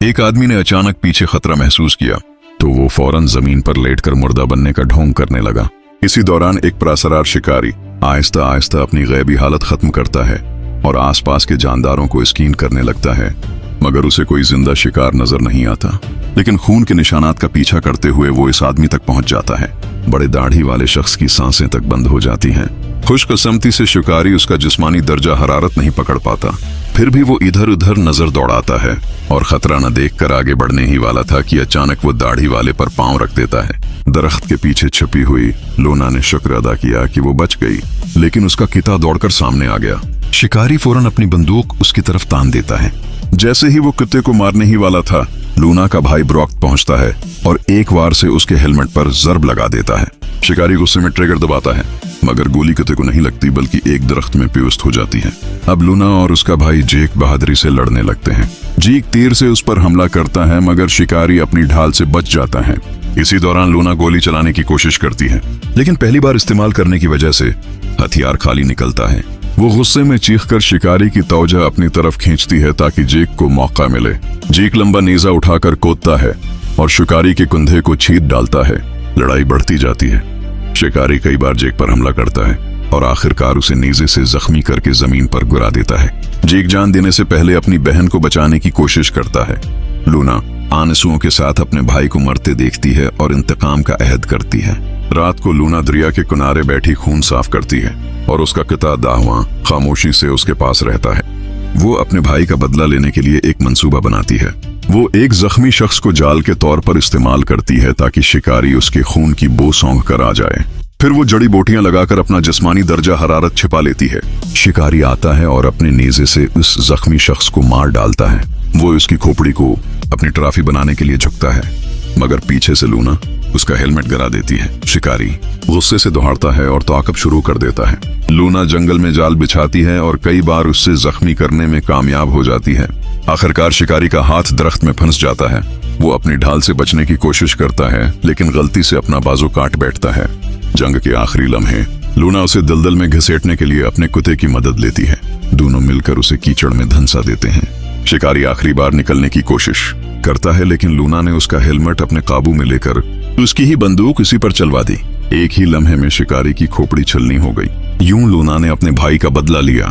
एक आदमी ने अचानक पीछे खतरा महसूस किया तो वो फौरन जमीन पर लेटकर मुर्दा बनने का ढोंग करने लगा। इसी दौरान एक प्रासरार शिकारी आहिस्ता आहिस्ता अपनी गैबी हालत खत्म करता है और आसपास के जानदारों को स्कैन करने लगता है, मगर उसे कोई जिंदा शिकार नजर नहीं आता। लेकिन खून के निशानात का पीछा करते हुए वो इस आदमी तक पहुंच जाता है। बड़े दाढ़ी वाले शख्स की सांसें तक बंद हो जाती हैं। खुशकिस्मती से शिकारी उसका जिस्मानी दर्जा हरारत नहीं पकड़ पाता, फिर भी वो इधर उधर नजर दौड़ाता है और खतरा न देखकर आगे बढ़ने ही वाला था कि अचानक वो दाढ़ी वाले पर पांव रख देता है। दरख्त के पीछे छिपी हुई लूना ने शुक्र अदा किया कि वो बच गई, लेकिन उसका किता दौड़कर सामने आ गया। शिकारी फौरन अपनी बंदूक उसकी तरफ तान देता है। जैसे ही वो कुत्ते को मारने ही वाला था, लूना का भाई ब्रॉक पहुंचता है और एक वार से उसके हेलमेट पर जर्ब लगा देता है। शिकारी गुस्से में ट्रिगर दबाता है, मगर गोली कुत्ते को नहीं लगती बल्कि एक दरख्त में पियुस्त हो जाती है। अब लूना और उसका भाई जेक बहादुरी से लड़ने लगते हैं। जेक तीर से उस पर हमला करता है, मगर शिकारी अपनी ढाल से बच जाता है। इसी दौरान लूना गोली चलाने की कोशिश करती है, लेकिन पहली बार इस्तेमाल करने की वजह से हथियार खाली निकलता है। वो गुस्से में चीखकर शिकारी की तवज्जो अपनी तरफ खींचती है ताकि जेक को मौका मिले। जेक लंबा नेजा उठाकर कूदता है और शिकारी के कंधे को छींट डालता है। लड़ाई बढ़ती जाती है। शिकारी कई बार जेक पर हमला करता है और आखिरकार उसे नेजे से जख्मी करके जमीन पर गिरा देता है। जेक जान देने से पहले अपनी बहन को बचाने की कोशिश करता है। लूना आंसुओं के साथ अपने भाई को मरते देखती है और इंतकाम का अहद करती है। रात को लूना दरिया के किनारे बैठी खून साफ करती है और उसका किता दाहवा खामोशी से उसके पास रहता है। वो अपने भाई का बदला लेने के लिए एक मंसूबा बनाती है। वो एक जख्मी शख्स को जाल के तौर पर इस्तेमाल करती है ताकि शिकारी उसके खून की बो सौंघ कर आ जाए। फिर वो जड़ी बोटियां लगाकर अपना जिस्मानी दर्जा हरारत छिपा लेती है। शिकारी आता है और अपने नेजे से उस जख्मी शख्स को मार डालता है। वो उसकी खोपड़ी को अपनी ट्रॉफी बनाने के लिए झुकता है, मगर पीछे से लूना उसका हेलमेट गिरा देती है। शिकारी गुस्से से दौड़ता है और ताक़ब शुरू कर देता है। लूना जंगल में जाल बिछाती है और कई बार उससे जख्मी करने में कामयाब हो जाती है। आखिरकार शिकारी का हाथ दरख्त में फंस जाता है। वो अपनी ढाल से बचने की कोशिश करता है, लेकिन गलती से अपना बाजू काट बैठता है। जंग के आखिरी लम्हे लूना उसे दलदल में घसीटने के लिए अपने कुत्ते की मदद लेती है। दोनों मिलकर उसे कीचड़ में धंसा देते हैं। शिकारी आखिरी बार निकलने की कोशिश करता है, लेकिन लूना ने उसका हेलमेट अपने काबू में लेकर उसकी ही बंदूक उसी पर चलवा दी। एक ही लम्हे में शिकारी की खोपड़ी छलनी हो गई। यूं लूना ने अपने भाई का बदला लिया।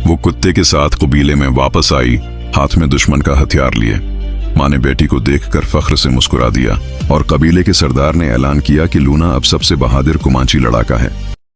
वो कुत्ते के साथ कबीले में वापस आई, हाथ में दुश्मन का हथियार लिए। माँ ने बेटी को देखकर फख्र से मुस्कुरा दिया और कबीले के सरदार ने ऐलान किया कि लूना अब सबसे बहादुर कुमांची लड़ाका है।